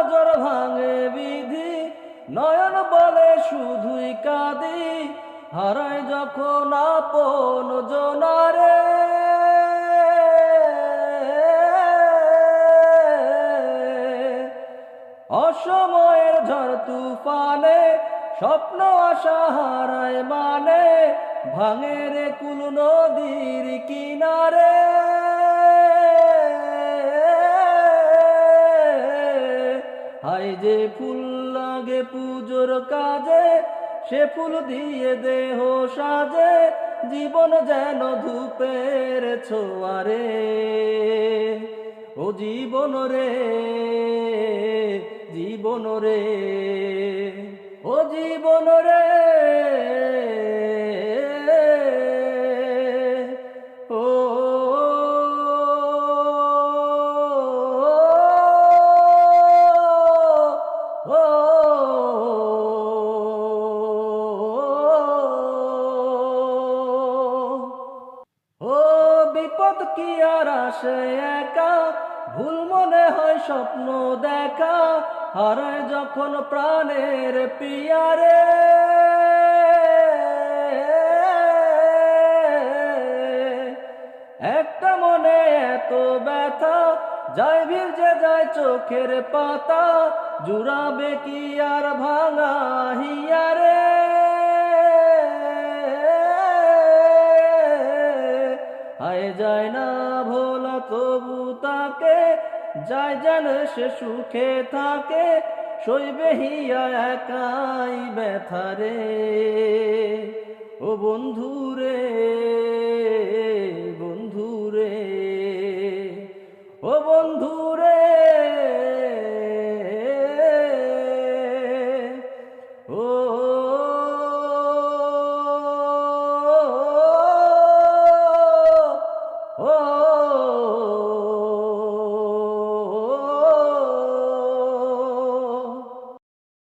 নজর ভাঙে বিধি, নয়ন বলে শুধুই কাঁদি, হারায় যখন আপন জনারে। অসময়ের ঝড় তুফানে স্বপ্ন আশা হারায় মানে, ভাঙে রে কুল নদীর কিনারে। হায় যে ফুল লাগে পুজোর কাজে, সে ফুল দিয়ে দেহ সাজে, জীবন যেন ধূপের ছোঁয়ারে। ও জীবন রে, জীবন রে, ও জীবন রে, ও ও ও বিপদ কি আর আসে একা, ভুল মনে হয় স্বপ্ন দেখা, হারায় যখন প্রাণের পিয়ারে। একটা মনে এত ব্যথা, যায় ভিজে যায় চোখের পাতা, জুড়াবে কি আর ভাঙা হিয়ারে। হায় যায় না ভোলা তবু তাকে, যায় যেন সে সুখে থাকে, সইবে হিয়া একাই ব্যথারে। ও বন্ধুরে, বন্ধুরে, ও বন্ধু